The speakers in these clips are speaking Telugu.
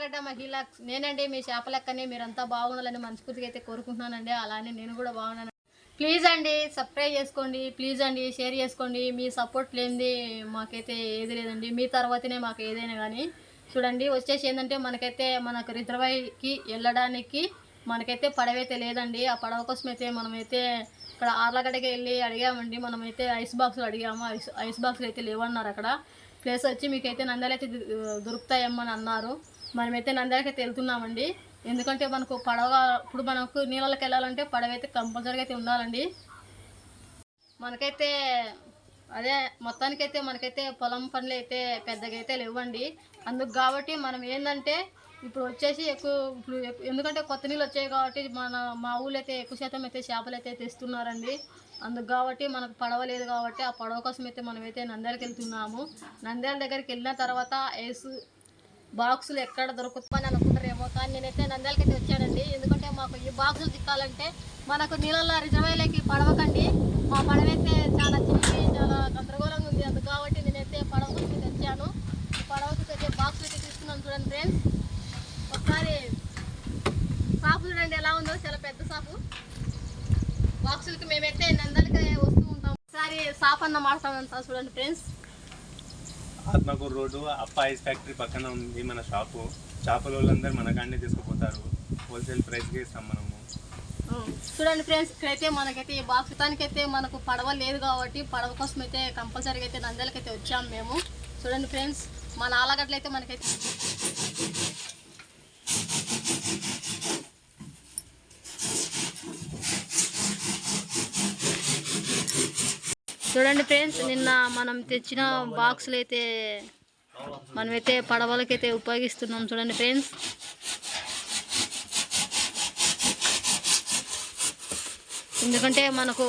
ఆలగడ్డ మహిళ నేనండి మీ చేప లెక్కనే మీరంతా బాగుండాలని మనస్ఫూర్తిగా అయితే కోరుకుంటున్నానండి. అలానే నేను కూడా బాగున్నాను. ప్లీజ్ అండి సబ్స్క్రైబ్ చేసుకోండి, ప్లీజ్ అండి షేర్ చేసుకోండి. మీ సపోర్ట్ లేనిది మాకైతే ఏది లేదండి, మీ తర్వాతనే మాకు ఏదైనా కానీ. చూడండి వచ్చేసి ఏంటంటే మనకు రిజర్వాయర్కి వెళ్ళడానికి మనకైతే పడవైతే లేదండి. ఆ పడవ కోసం అయితే మనమైతే ఇక్కడ ఆర్లగడ్డకి వెళ్ళి అడిగామండి. మనమైతే ఐస్ బాక్సులు అడిగాము, ఐస్ బాక్సులు అయితే లేవన్నారు. అక్కడ ప్లేస్ వచ్చి మీకైతే నంద్యాల అయితే దొరుకుతాయేమని అన్నారు. మనమైతే నంద్యాలకి అయితే వెళ్తున్నామండి. ఎందుకంటే మనకు పడవ ఇప్పుడు మనకు నీళ్ళకి వెళ్ళాలంటే పడవ అయితే కంపల్సరీగా అయితే ఉండాలండి. మనకైతే అదే మొత్తానికైతే మనకైతే పొలం పనులు అయితే పెద్దగా అయితే లేవండి. అందుకు కాబట్టి మనం ఏంటంటే ఇప్పుడు వచ్చేసి ఇప్పుడు ఎందుకంటే కొత్త నీళ్ళు వచ్చాయి కాబట్టి మా ఊళ్ళో అయితే ఎక్కువ శాతం అయితే చేపలు అయితే తెస్తున్నారండి. అందుకు కాబట్టి మనకు పడవ లేదు కాబట్టి ఆ పడవ కోసం అయితే మనమైతే నంద్యాలకు వెళ్తున్నాము. నంద్యాల దగ్గరికి వెళ్ళిన తర్వాత ఐస్ బాక్సులు ఎక్కడ దొరుకుతామని అనుకుంటారేమో, కానీ నేనైతే నంద్యాలకి అయితే వచ్చానండి. ఎందుకంటే మాకు ఈ బాక్సులు తిక్కాలంటే మనకు నీళ్ళల్లో రిజర్వాయర్లకి పడవకండి. మా పడవ అయితే చాలా చిన్నది, చాలా గందరగోళంగా ఉంది. అందుకు కాబట్టి నేనైతే పడవ కోసం తెచ్చాను. ఈ పడవకి అయితే బాక్సులు అయితే తీసుకున్నాను. చూడండి ఫ్రెండ్స్, ఒకసారి సాపు చూడండి ఎలా ఉందో, చాలా పెద్ద సాపు. బాక్సులకి మేమైతే నంద్యాలకి వస్తూ ఉంటాం. ఒకసారి సాప్ అన్న మాట్లాడుతాం చూడండి ఫ్రెండ్స్. ఆత్మకూరు రోడ్డు అప్ప ఐస్ ఫ్యాక్టరీ పక్కన ఉంది మన షాపు. చేపల వాళ్ళందరూ మన కాడనే తీసుకుపోతారు, హోల్సేల్ ప్రైస్కి ఇస్తాం మనము. చూడండి ఫ్రెండ్స్, ఇక్కడైతే మనకైతే ఈ బాక్సుతానికైతే మనకు పడవ లేదు కాబట్టి పడవ కోసం అయితే కంపల్సరీగా అయితే నంద్యాలకి అయితే వచ్చాము మేము. చూడండి ఫ్రెండ్స్, మన ఆలగడ్డలు అయితే మనకైతే చూడండి ఫ్రెండ్స్, నిన్న మనం తెచ్చిన బాక్సులు అయితే మనమైతే పడవలకైతే ఉపయోగిస్తున్నాం. చూడండి ఫ్రెండ్స్, ఎందుకంటే మనకు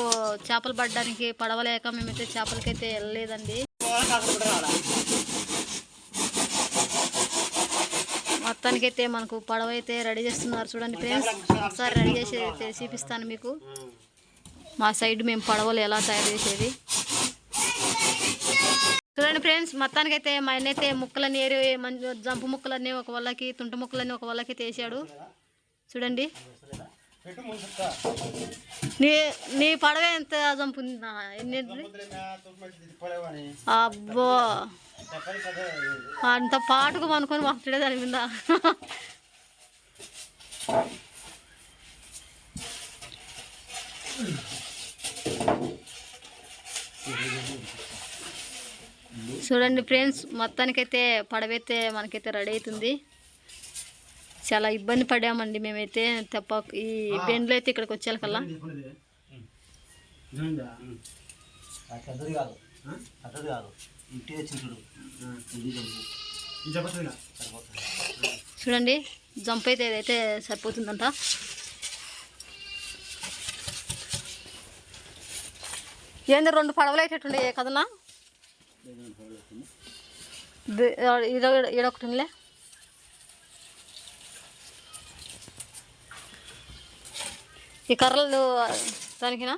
చేపలు పడడానికి పడవ లేక మేమైతే చేపలకైతే వెళ్ళలేదండి. మొత్తానికైతే మనకు పడవ అయితే రెడీ చేస్తున్నారు. చూడండి ఫ్రెండ్స్, ఒకసారి రెడీ చేసి అయితే చూపిస్తాను మీకు. మా సైడ్ మేము పడవలు ఎలా తయారు చేసేది చూడండి ఫ్రెండ్స్. మొత్తానికైతే మా ఆయన అయితే ముక్కలన్నీ ఏరి జంపు ముక్కలన్నీ ఒక వాళ్ళకి, తుంట ముక్కలన్నీ ఒక వాళ్ళకి వేసాడు. చూడండి, నీ పడవ ఎంత జంపు ఎన్ని? అబ్బో, అంత పాటుకు అనుకొని మాట్లాడే దాని మీద. చూడండి ఫ్రెండ్స్, మొత్తానికైతే పడవైతే మనకైతే రెడీ అవుతుంది. చాలా ఇబ్బంది పడామండి మేమైతే. తప్ప ఈ బెండ్లో అయితే ఇక్కడికి వచ్చేకల్లా చూడండి, జంప్ అయితే ఏదైతే సరిపోతుందంట. ఏంది 2 పడవలు అయ్యేటట్టుండే కదన్నా, ఈడొకటిలే. ఈ కర్రలు దానికినా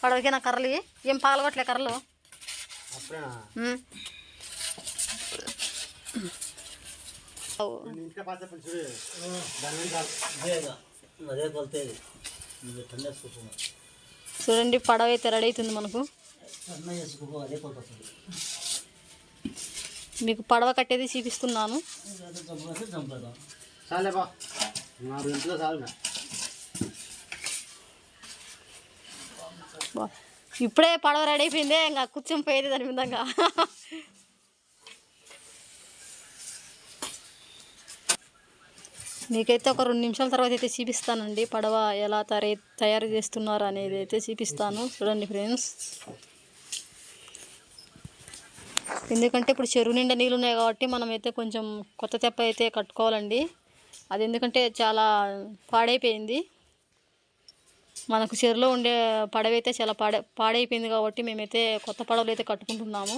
పడవకినా కర్రలు ఏం పగలగొట్టలే కర్రలు. చూడండి, పడవ అయితే రెడీ అవుతుంది మనకు. మీకు పడవ కట్టేది చూపిస్తున్నాను. ఇప్పుడే పడవ రెడీ అయిపోయిందే, ఇంకా కూర్చొని పోయేది దాని విధంగా. మీకైతే ఒక 2 నిమిషాల తర్వాత అయితే చూపిస్తానండి పడవ ఎలా తయారు చేస్తున్నారు అనేది అయితే చూపిస్తాను. చూడండి ఫ్రెండ్స్, ఎందుకంటే ఇప్పుడు చెరువు నిండా నీళ్ళు ఉన్నాయి కాబట్టి మనమైతే కొంచెం కొత్త తెప్ప అయితే కట్టుకోవాలండి. అది ఎందుకంటే చాలా పాడైపోయింది. మనకు చెరువులో ఉండే పడవ అయితే చాలా పాడైపోయింది కాబట్టి మేమైతే కొత్త పడవలు అయితే కట్టుకుంటున్నాము.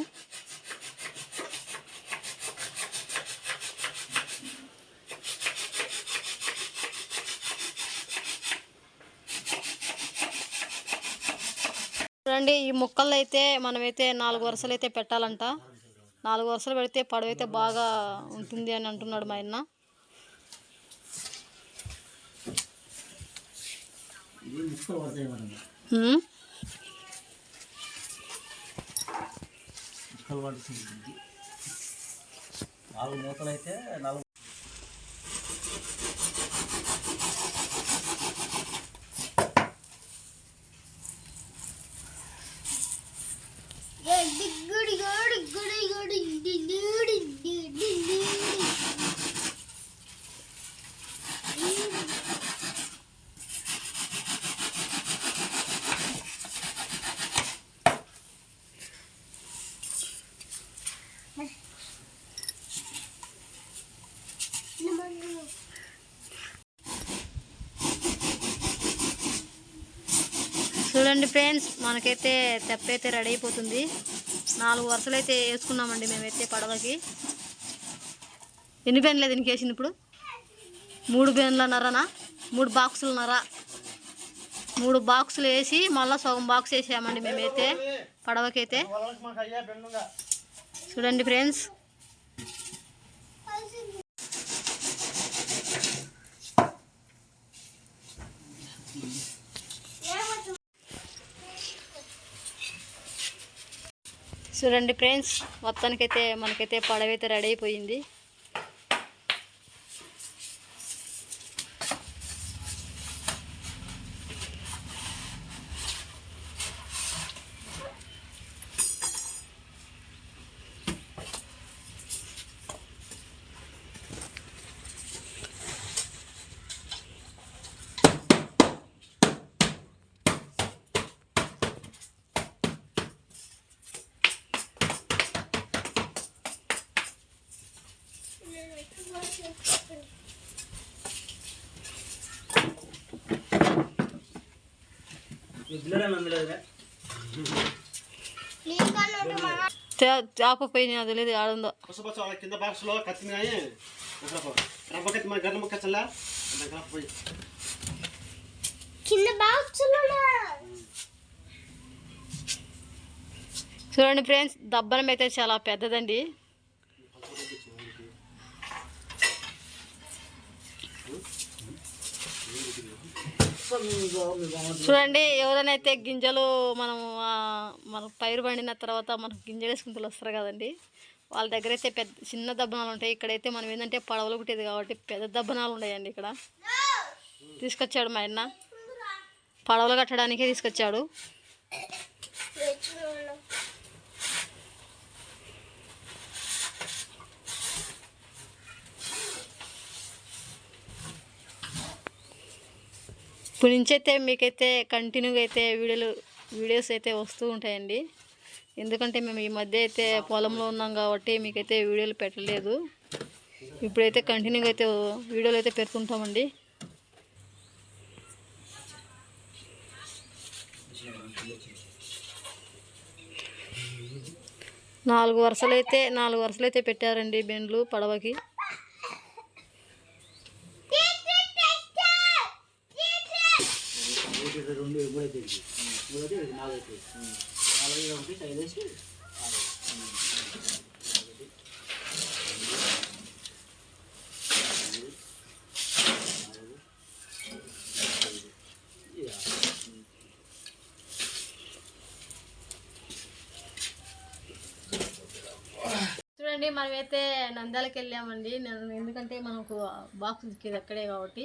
చూడండి, ఈ ముక్కలు అయితే మనమైతే 4 వరుసలు అయితే పెట్టాలంట. 4 వరుసలు పెడితే పడవ అయితే బాగా ఉంటుంది అని అంటున్నాడు మా ఆయన. ఉమ్. చూడండి ఫ్రెండ్స్, మనకైతే తెప్ప అయితే రెడీ అయిపోతుంది. 4 వరుసలు అయితే వేసుకున్నామండి మేమైతే పడవకి. ఎన్ని బెన్లు దీనికి వేసింది ఇప్పుడు? 3 బెన్లన్నరనా? 3 బాక్సులున్నరా? 3 బాక్సులు వేసి మళ్ళీ సగం బాక్స్ వేసామండి మేమైతే పడవకైతే. చూడండి ఫ్రెండ్స్, చూడండి ఫ్రెండ్స్, మొత్తానికైతే మనకైతే పడవైతే రెడీ అయిపోయింది. చేప పోయి అది లేదు ఆడుందో. కింద బాక్స్ లో కత్తిని కానీ రబ్బకత్తి మన గర్ల ముక్కచ్చల్లా కింద బాక్స్ చూడండి ఫ్రెండ్స్, దబ్బనం అయితే చాలా పెద్దదండి. చూడండి, ఎవరైనా అయితే గింజలు మనం పైరు పండిన తర్వాత మనకు గింజలు వేసుకుని వస్తారు కదండి, వాళ్ళ దగ్గర అయితే చిన్న దబ్బనాలు ఉంటాయి. ఇక్కడైతే మనం ఏంటంటే పడవలు పుట్టేది కాబట్టి పెద్ద దబ్బనాలు ఉన్నాయండి. ఇక్కడ తీసుకొచ్చాడు మా ఆయన, పడవలు కట్టడానికే తీసుకొచ్చాడు. ఇప్పుడు నుంచి అయితే మీకైతే కంటిన్యూగా అయితే వీడియోస్ అయితే వస్తూ ఉంటాయండి. ఎందుకంటే మేము ఈ మధ్య అయితే పొలంలో ఉన్నాం కాబట్టి మీకైతే వీడియోలు పెట్టలేదు. ఇప్పుడైతే కంటిన్యూగా అయితే వీడియోలు అయితే పెడుతుంటామండి. నాలుగు వరుసలు అయితే పెట్టారండి బెండ్లు పడవకి. చూడండి, మనమైతే నంద్యాలకు వెళ్ళామండి. ఎందుకంటే మనకు బాక్స్ ఇచ్చేది అక్కడే కాబట్టి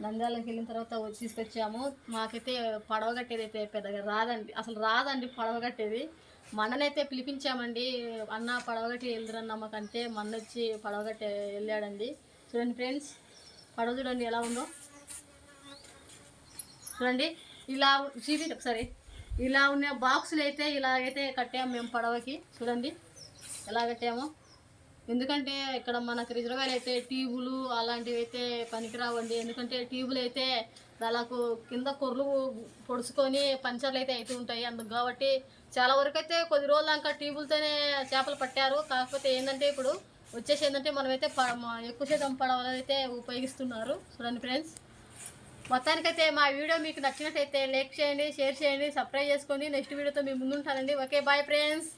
నంద్యాలకు వెళ్ళిన తర్వాత వచ్చి తీసుకొచ్చాము. మాకైతే పడవ కట్టేది అయితే పెద్దగా రాదండి పడవ కట్టేది. మన్ననైతే పిలిపించామండి, అన్న పడవ కట్టి వెళ్తురన్న మాకంటే మన్న వచ్చి పడవ కట్టి వెళ్ళాడండి. చూడండి ఫ్రెండ్స్, పడవ చూడండి ఎలా ఉందో. చూడండి, ఇలా ఒకసారి ఇలా ఉన్న బాక్సులు అయితే ఇలాగైతే కట్టాము మేము పడవకి. చూడండి ఎలా కట్టామో. ఎందుకంటే ఇక్కడ మనకు రిజర్వాయర్ అయితే ట్యూబులు అలాంటివి అయితే పనికిరావండి. ఎందుకంటే ట్యూబులు అయితే దానికి కింద కొర్రలు పొడుచుకొని పంచర్లు అయితే అవుతూ ఉంటాయి. అందుకు కాబట్టి చాలా వరకు అయితే కొద్ది రోజుల దాకా ట్యూబులతోనే చేపలు పట్టారు. కాకపోతే ఏంటంటే ఇప్పుడు వచ్చేసి ఏంటంటే మనమైతే ఎక్కువ శాతం పడవలు అయితే ఉపయోగిస్తున్నారు. చూడండి ఫ్రెండ్స్, మొత్తానికైతే మా వీడియో మీకు నచ్చినట్టయితే లైక్ చేయండి, షేర్ చేయండి, సబ్స్క్రైబ్ చేసుకోండి. నెక్స్ట్ వీడియోతో మీ ముందుంటానండి. Okay, bye friends.